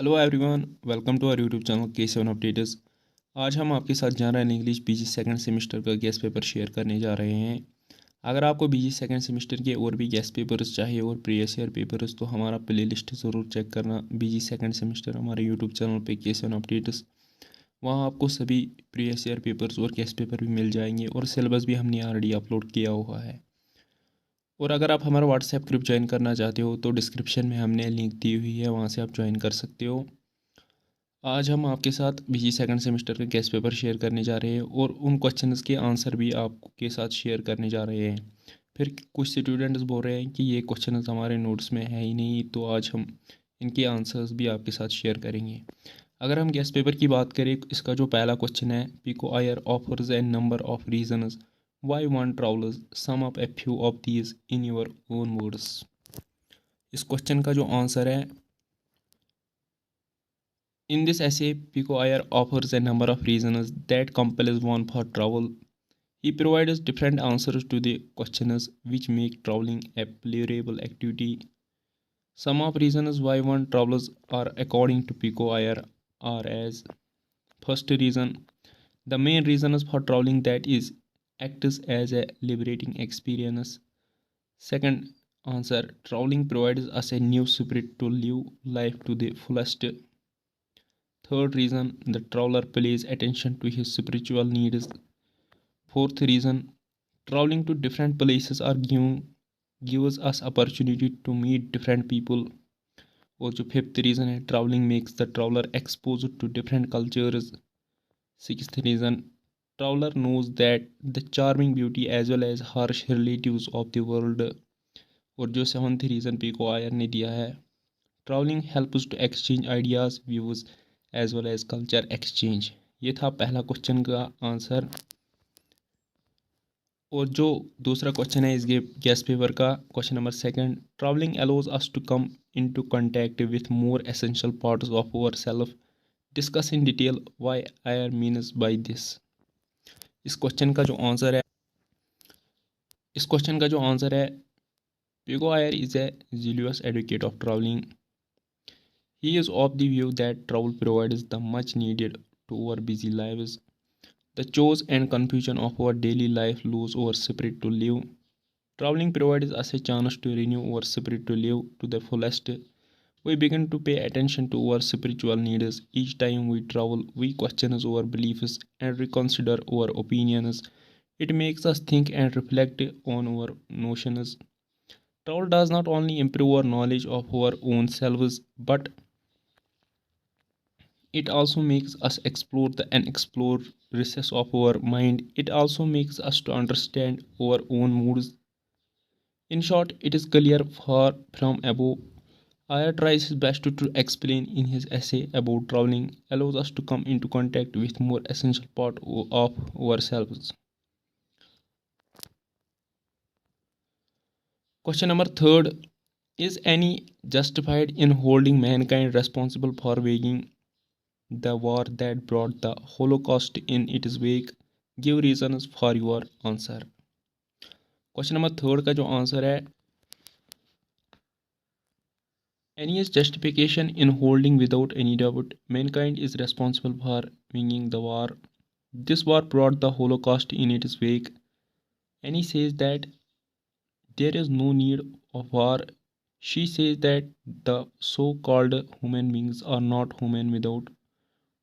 Hello everyone, welcome to our YouTube channel K7 updates. आज हम आपके साथ general English BG second semester का गेस्ट पेपर शेयर करने जा रहे हैं। अगर आपको बीजी सेकंड सेमेस्टर के और भी गेस्ट पेपर्स चाहिए और प्रीवियस ईयर पेपर्स, तो हमारा प्लेलिस्ट ज़रूर चेक करना। बीजी सेकंड सेमेस्टर हमारे यूट्यूब चैनल पे K7 अपडेट्स, वहाँ आपको सभी प्रीवियस ईयर पेपर्स और गेस्ट पेपर भी मिल जाएंगे और सिलेबस भी हमने ऑलरेडी अपलोड किया हुआ है। और अगर आप हमारा व्हाट्सएप ग्रुप ज्वाइन करना चाहते हो तो डिस्क्रिप्शन में हमने लिंक दी हुई है, वहाँ से आप ज्वाइन कर सकते हो। आज हम आपके साथ बीजी सेकंड सेमेस्टर के गेस्ट पेपर शेयर करने जा रहे हैं और उन क्वेश्चंस के आंसर भी आपके साथ शेयर करने जा रहे हैं। फिर कुछ स्टूडेंट्स बोल रहे हैं कि ये क्वेश्चंस हमारे नोट्स में है ही नहीं, तो आज हम इनके आंसर्स भी आपके साथ शेयर करेंगे। अगर हम गेस्ट पेपर की बात करें, इसका जो पहला क्वेश्चन है, Pico Iyer offers a number of reasons why one travellers, sum up a few of these in your own words. इस क्वेश्चन का जो आंसर है, in this essay, Pico Iyer offers a number of reasons that compels one for travel. He provides different answers to the questions which make traveling a pleasurable activity. Some of reasons why one travels are, according to Pico Iyer, are as: first reason, the main reasons for traveling that is acts as a liberating experience. Second answer, traveling provides us a new spirit to live life to the fullest. Third reason, the traveler pays attention to his spiritual needs. Fourth reason, traveling to different places are gives us opportunity to meet different people. और जो fifth reason है, travelling makes the traveller expose to different cultures. Sixth reason, traveller knows that the charming beauty as well as harsh relatives of the world. और जो seventh reason Pico Iyer ने दिया है, travelling helps to exchange ideas, views as well as culture exchange. ये था पहला question का answer. और जो दूसरा क्वेश्चन है इस गेस्ट पेपर का, question number second, travelling allows us to come into contact with more essential parts of our self. Discuss in detail why Iyer means by this. इस क्वेश्चन का जो आंसर है, Pico Iyer is a zealous advocate of traveling. He is of the view that travel provides the much needed to our busy lives. The chores and confusion of our daily life lose our spirit to live. Traveling provides us a chance to renew our spirit to live to the fullest. We begin to pay attention to our spiritual needs. Each time we travel, we question our beliefs and reconsider our opinions. It makes us think and reflect on our notions. Travel does not only improve our knowledge of our own selves, but it also makes us explore the unexplored recesses of our mind. It also makes us to understand our own moods. In short, it is clear far from above. Ayer tries his best to explain in his essay about traveling allows us to come into contact with more essential part of ourselves. Question number third, is any justified in holding mankind responsible for waging the war that brought the Holocaust in its wake? Give reasons for your answer. Question number third का जो answer है, any is justification in holding without any doubt mankind is responsible for waging the war. This war brought the Holocaust in its wake. Any says that there is no need of war. She says that the so-called human beings are not human without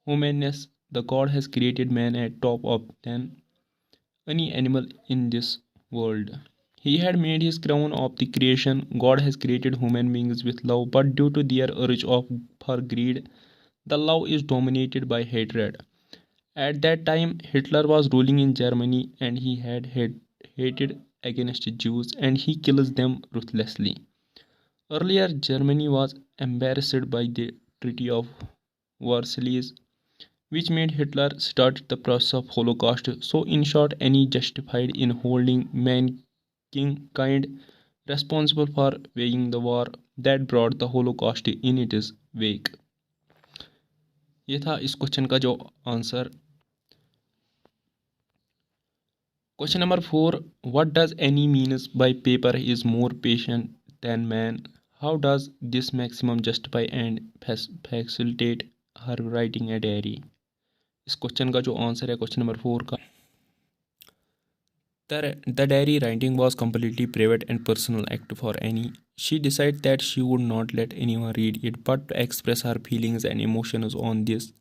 humanness. The God has created man at top of than any animal in this world. He had made his crown of the creation. God has created human beings with love, but due to their urge for greed, the love is dominated by hatred. At that time, Hitler was ruling in Germany and he had hated against Jews and he kills them ruthlessly. Earlier, Germany was embarrassed by the Treaty of Versailles, which made Hitler start the process of Holocaust. So, in short, any justified in holding mankind responsible for waging the war that brought the Holocaust in its wake. ये था इस question का जो answer. Question number 4, what does any means by paper is more patient than man? How does this maximum justify and facilitate her writing a diary? इस question का जो answer है question number 4 का, the diary writing was completely private and personal act for Annie. She decided that she would not let anyone read it but to express her feelings and emotions on this.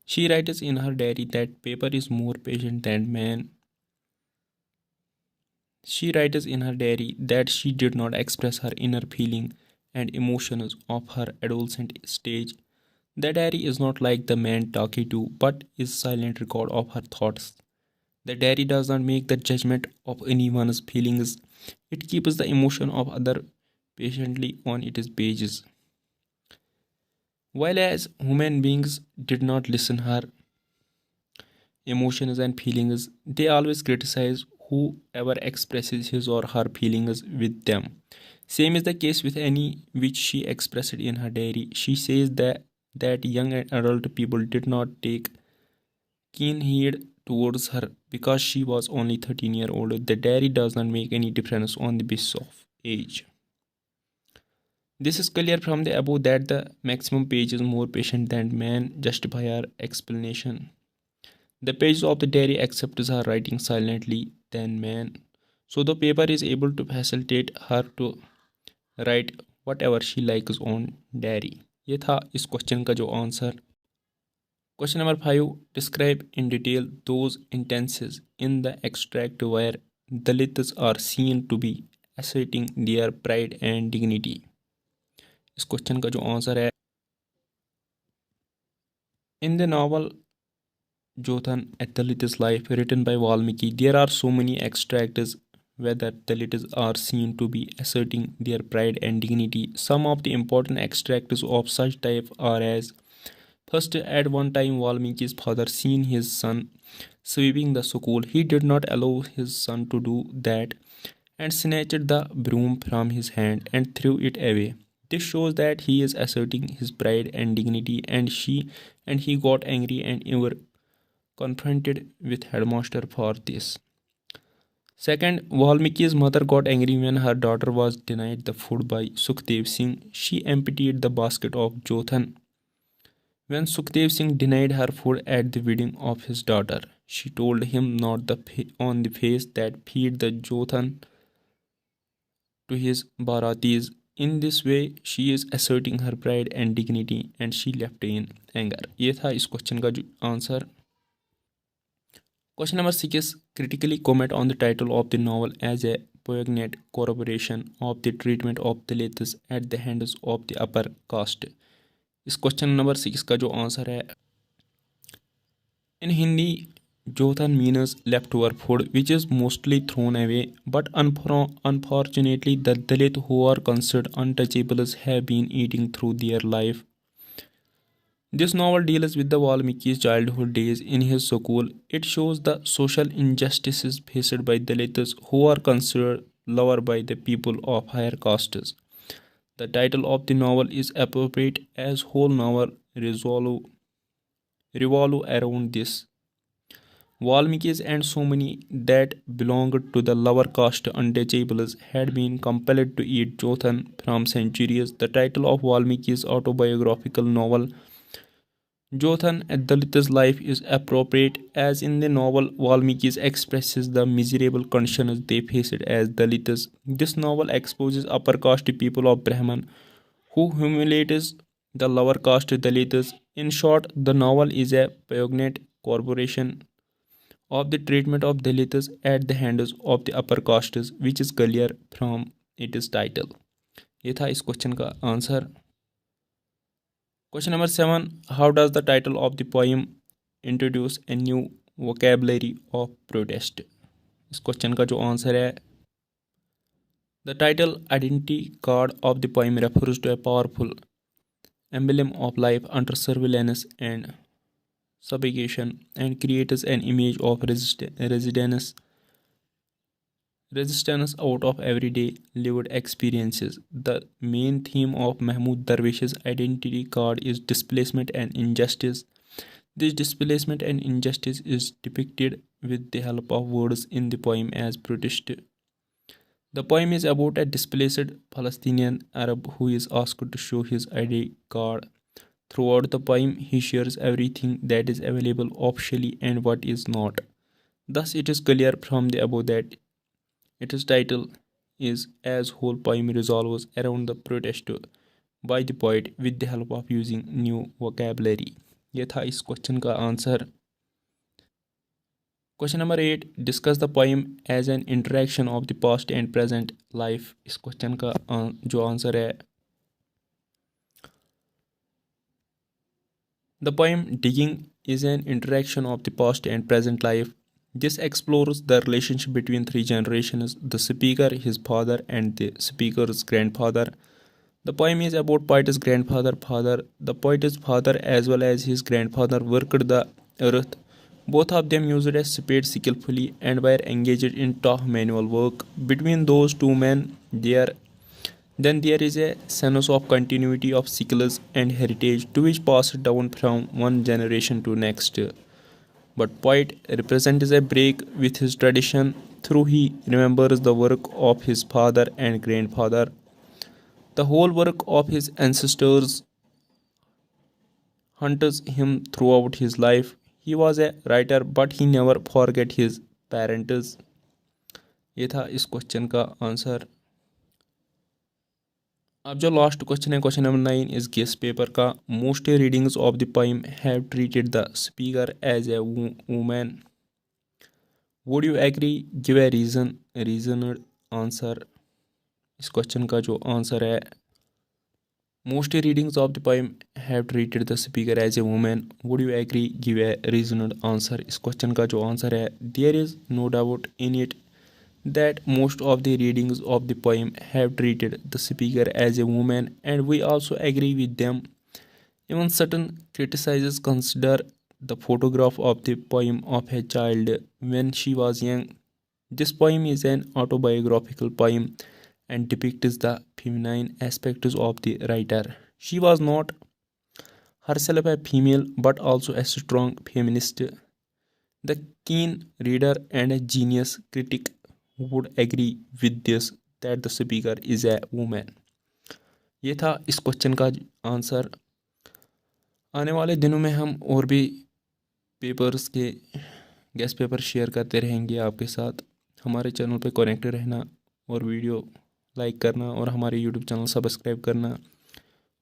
She writes in her diary that paper is more patient than man. She writes in her diary that she did not express her inner feeling and emotions of her adolescent stage. The diary is not like the man talking to, but is silent record of her thoughts. The diary does not make the judgment of anyone's feelings. It keeps the emotion of other patiently on its pages. While as human beings did not listen her emotions and feelings, they always criticize whoever expresses his or her feelings with them. Same is the case with Annie, which she expressed in her diary. She says that young and adult people did not take keen heed towards her because she was only 13 years old. The diary does not make any difference on the basis of age. This is clear from the above that the maximum page is more patient than man justify our explanation. The pages of the diary accepts her writing silently than man. So the paper is able to facilitate her to write whatever she likes on diary. ये था इस question का जो answer. Question number 5. Describe in detail those instances in the extract where Dalits are seen to be asserting their pride and dignity. इस question का जो answer है, in the novel Jothan, A Dalit's Life, written by Valmiki, there are so many extracts where the Dalits are seen to be asserting their pride and dignity. Some of the important extracts of such type are as: first, at one time, Valmiki's father seen his son sweeping the school. He did not allow his son to do that and snatched the broom from his hand and threw it away. This shows that he is asserting his pride and dignity, and he got angry and even confronted with headmaster for this. Second, Valmiki's mother got angry when her daughter was denied the food by Sukhdev Singh. She emptied the basket of Jothan. When Sukhdev Singh denied her food at the wedding of his daughter, she told him not on the face that feed the Jothan to his Bharatis. In this way, she is asserting her pride and dignity, and she left in anger. ये था इस question का answer. Question number 6. Critically comment on the title of the novel as a poignant corroboration of the treatment of Dalits at the hands of the upper caste. इस question number 6 का जो answer है, in Hindi, Jothan means leftover food which is mostly thrown away, but unfortunately the Dalit who are considered untouchables have been eating through their life. This novel deals with the Valmiki's childhood days in his school. It shows the social injustices faced by Dalits who are considered lower by the people of higher castes. The title of the novel is appropriate as whole novel revolve around this. Valmikis and so many that belonged to the lower caste untouchables had been compelled to eat Jothan from centuries. The title of Valmiki's autobiographical novel Jothan, A Dalit's Life is appropriate as in the novel Valmiki expresses the miserable conditions they faced as Dalits. This novel exposes upper caste people of Brahman who humiliates the lower caste Dalits. In short, the novel is a poignant corroboration of the treatment of Dalits at the hands of the upper castes, which is clear from its title. ये था इस question का answer. Question number 7. How does the title of the poem introduce a new vocabulary of protest? इस question का जो answer है, the title identity card of the poem refers to a powerful emblem of life under surveillance and subjugation and creates an image of resistance out of everyday lived experiences. The main theme of Mahmoud Darwish's identity card is displacement and injustice. This displacement and injustice is depicted with the help of words in the poem as protest. The poem is about a displaced Palestinian Arab who is asked to show his ID card. Throughout the poem, he shares everything that is available officially and what is not. Thus, it is clear from the above that its title is as whole poem revolves around the protest by the poet with the help of using new vocabulary. ये था इस question का answer. Question number 8, discuss the poem as an interaction of the past and present life. इस question का जो answer है, the poem digging is an interaction of the past and present life. This explores the relationship between three generations: the speaker, his father, and the speaker's grandfather. The poem is about poet's grandfather. The poet's father as well as his grandfather worked the earth. Both of them used a spade skillfully and were engaged in tough manual work. Between those two men, there is a sense of continuity of skills and heritage to which passed down from one generation to next. But poet represents a break with his tradition through he remembers the work of his father and grandfather. The whole work of his ancestors haunts him throughout his life. He was a writer but he never forget his parents. ये था इस question का answer. अब जो last question है, question number 9 इस guess paper का. Most readings of the poem have treated the speaker as a women. Would you agree? Give a reasoned answer. इस क्वेश्चन का जो आंसर है, most readings of the poem have treated the speaker as a women. Would you agree? Give a reasoned answer. इस question का जो answer है, there is no doubt in it that most of the readings of the poem have treated the speaker as a woman, and we also agree with them. Even certain criticizers consider the photograph of the poem of a child when she was young. This poem is an autobiographical poem and depicts the feminine aspects of the writer. She was not herself a female but also a strong feminist. The keen reader and a genius critic would agree with this that the speaker is a woman. ये था इस question का answer. आने वाले दिनों में हम और भी पेपर्स के गेस्ट पेपर शेयर करते रहेंगे आपके साथ. हमारे चैनल पे कनेक्ट रहना और वीडियो लाइक करना और हमारे यूट्यूब चैनल सब्सक्राइब करना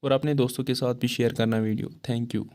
और अपने दोस्तों के साथ भी शेयर करना वीडियो. Thank you.